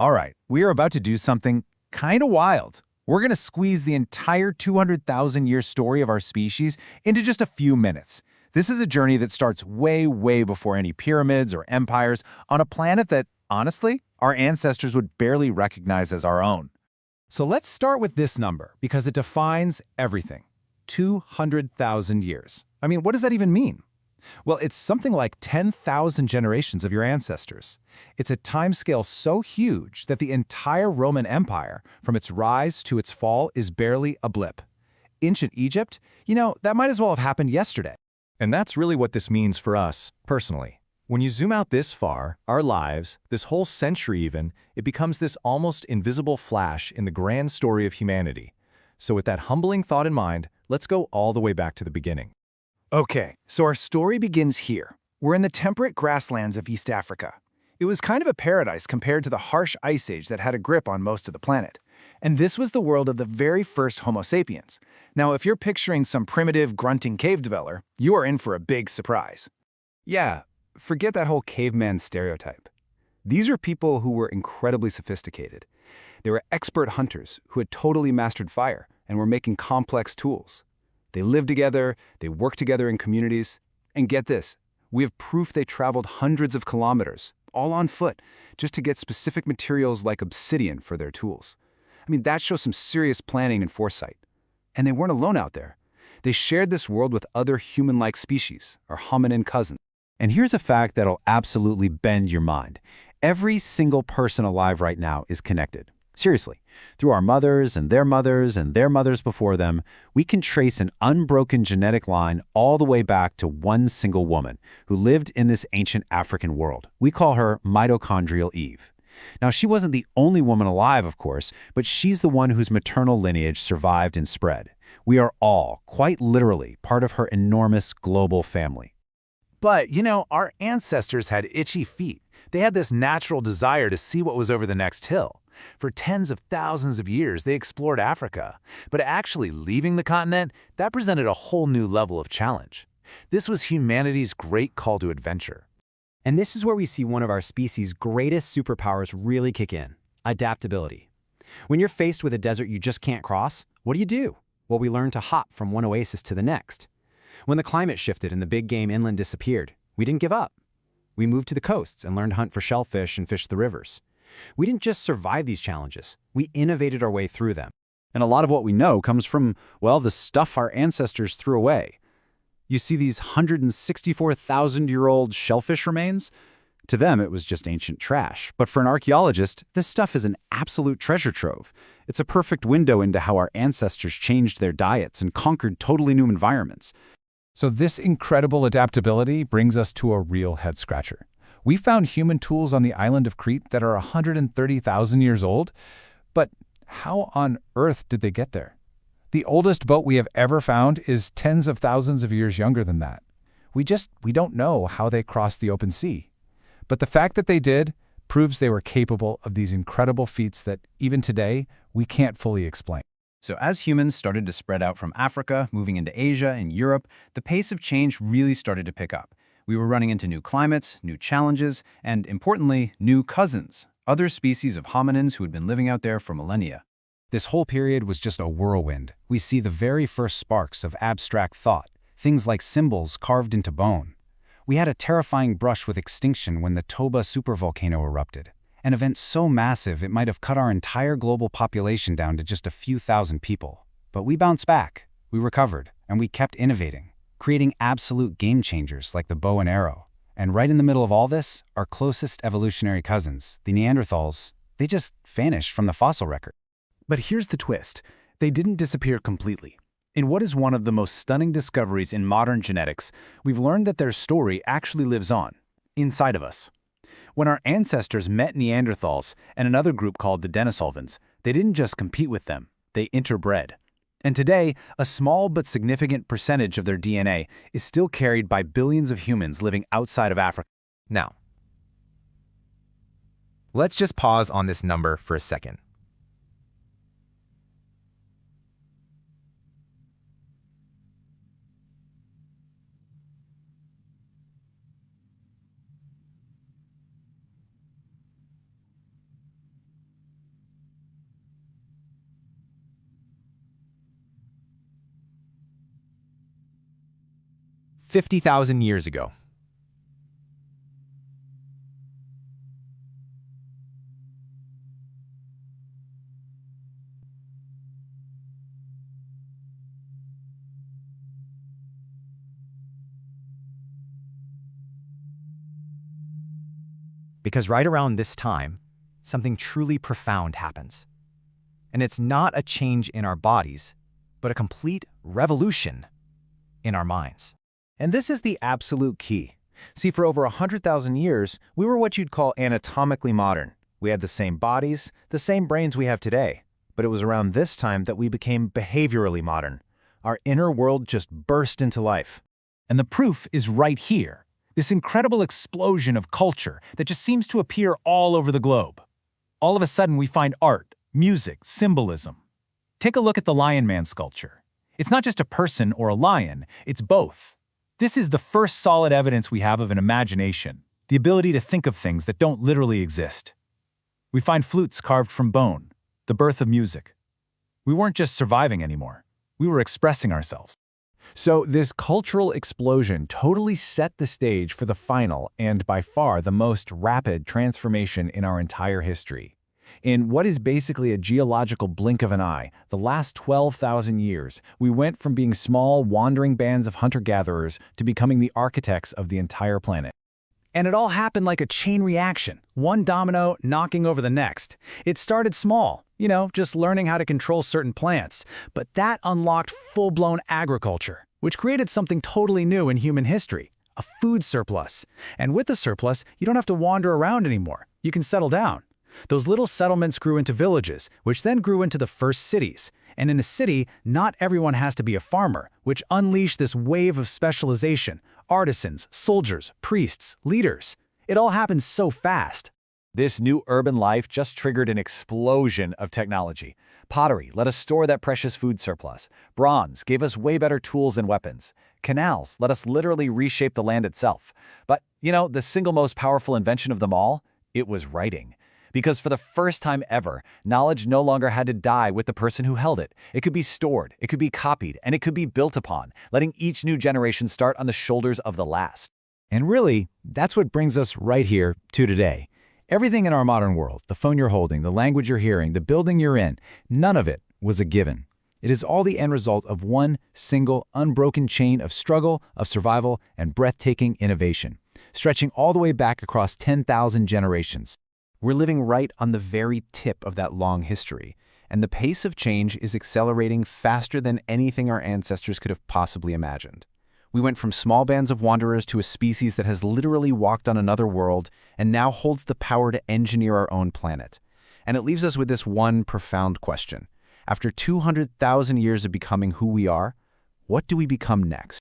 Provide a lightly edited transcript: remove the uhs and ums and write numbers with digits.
All right, we are about to do something kind of wild. We're going to squeeze the entire 200,000-year story of our species into just a few minutes. This is a journey that starts way, way before any pyramids or empires on a planet that, honestly, our ancestors would barely recognize as our own. So let's start with this number because it defines everything. 200,000 years. I mean, what does that even mean? Well, it's something like 10,000 generations of your ancestors. It's a timescale so huge that the entire Roman Empire, from its rise to its fall, is barely a blip. Ancient Egypt, that might as well have happened yesterday. And that's really what this means for us, personally. When you zoom out this far, our lives, this whole century even, it becomes this almost invisible flash in the grand story of humanity. So with that humbling thought in mind, let's go all the way back to the beginning. Okay, so our story begins here. We're in the temperate grasslands of East Africa. It was kind of a paradise compared to the harsh ice age that had a grip on most of the planet. And this was the world of the very first Homo sapiens. Now, if you're picturing some primitive, grunting cave dweller, you are in for a big surprise. Yeah, forget that whole caveman stereotype. These are people who were incredibly sophisticated. They were expert hunters who had totally mastered fire and were making complex tools. They lived together, they worked together in communities, and get this, we have proof they traveled hundreds of kilometers, all on foot, just to get specific materials like obsidian for their tools. I mean, that shows some serious planning and foresight. And they weren't alone out there. They shared this world with other human-like species, our hominin cousins. And here's a fact that'll absolutely bend your mind. Every single person alive right now is connected. Seriously, through our mothers and their mothers and their mothers before them, we can trace an unbroken genetic line all the way back to one single woman who lived in this ancient African world. We call her mitochondrial Eve. Now, she wasn't the only woman alive, of course, but she's the one whose maternal lineage survived and spread. We are all, quite literally, part of her enormous global family. But, our ancestors had itchy feet. They had this natural desire to see what was over the next hill. For tens of thousands of years, they explored Africa. But actually leaving the continent, that presented a whole new level of challenge. This was humanity's great call to adventure. And this is where we see one of our species' greatest superpowers really kick in: adaptability. When you're faced with a desert you just can't cross, what do? Well, we learn to hop from one oasis to the next. When the climate shifted and the big game inland disappeared, we didn't give up. We moved to the coasts and learned to hunt for shellfish and fish the rivers. We didn't just survive these challenges, we innovated our way through them. And a lot of what we know comes from, well, the stuff our ancestors threw away. You see these 164,000-year-old shellfish remains? To them, it was just ancient trash. But for an archaeologist, this stuff is an absolute treasure trove. It's a perfect window into how our ancestors changed their diets and conquered totally new environments. So this incredible adaptability brings us to a real head-scratcher. We found human tools on the island of Crete that are 130,000 years old, but how on earth did they get there? The oldest boat we have ever found is tens of thousands of years younger than that. We don't know how they crossed the open sea. But the fact that they did proves they were capable of these incredible feats that, even today, we can't fully explain. So as humans started to spread out from Africa, moving into Asia and Europe, the pace of change really started to pick up. We were running into new climates, new challenges, and importantly, new cousins, other species of hominins who had been living out there for millennia. This whole period was just a whirlwind. We see the very first sparks of abstract thought, things like symbols carved into bone. We had a terrifying brush with extinction when the Toba supervolcano erupted, an event so massive it might have cut our entire global population down to just a few thousand people. But we bounced back, we recovered, and we kept innovating, creating absolute game changers like the bow and arrow. And right in the middle of all this, our closest evolutionary cousins, the Neanderthals, they just vanished from the fossil record. But here's the twist. They didn't disappear completely. In what is one of the most stunning discoveries in modern genetics, we've learned that their story actually lives on, inside of us. When our ancestors met Neanderthals and another group called the Denisolvans, they didn't just compete with them, they interbred. And today, a small but significant percentage of their DNA is still carried by billions of humans living outside of Africa. Now, let's just pause on this number for a second. 50,000 years ago. Because right around this time, something truly profound happens. And it's not a change in our bodies, but a complete revolution in our minds. And this is the absolute key. See, for over 100,000 years, we were what you'd call anatomically modern. We had the same bodies, the same brains we have today. But it was around this time that we became behaviorally modern. Our inner world just burst into life. And the proof is right here. This incredible explosion of culture that just seems to appear all over the globe. All of a sudden, we find art, music, symbolism. Take a look at the Lion Man sculpture. It's not just a person or a lion, it's both. This is the first solid evidence we have of an imagination, the ability to think of things that don't literally exist. We find flutes carved from bone, the birth of music. We weren't just surviving anymore. We were expressing ourselves. So this cultural explosion totally set the stage for the final and by far the most rapid transformation in our entire history. In what is basically a geological blink of an eye, the last 12,000 years, we went from being small, wandering bands of hunter-gatherers to becoming the architects of the entire planet. And it all happened like a chain reaction, one domino knocking over the next. It started small, just learning how to control certain plants, but that unlocked full-blown agriculture, which created something totally new in human history, a food surplus. And with the surplus, you don't have to wander around anymore. You can settle down. Those little settlements grew into villages, which then grew into the first cities. And in a city, not everyone has to be a farmer, which unleashed this wave of specialization. Artisans, soldiers, priests, leaders. It all happened so fast. This new urban life just triggered an explosion of technology. Pottery let us store that precious food surplus. Bronze gave us way better tools and weapons. Canals let us literally reshape the land itself. But, the single most powerful invention of them all? It was writing. Because for the first time ever, knowledge no longer had to die with the person who held it. It could be stored, it could be copied, and it could be built upon, letting each new generation start on the shoulders of the last. And really, that's what brings us right here to today. Everything in our modern world, the phone you're holding, the language you're hearing, the building you're in, none of it was a given. It is all the end result of one single, unbroken chain of struggle, of survival, and breathtaking innovation, stretching all the way back across 10,000 generations. We're living right on the very tip of that long history, and the pace of change is accelerating faster than anything our ancestors could have possibly imagined. We went from small bands of wanderers to a species that has literally walked on another world and now holds the power to engineer our own planet. And it leaves us with this one profound question. After 200,000 years of becoming who we are, what do we become next?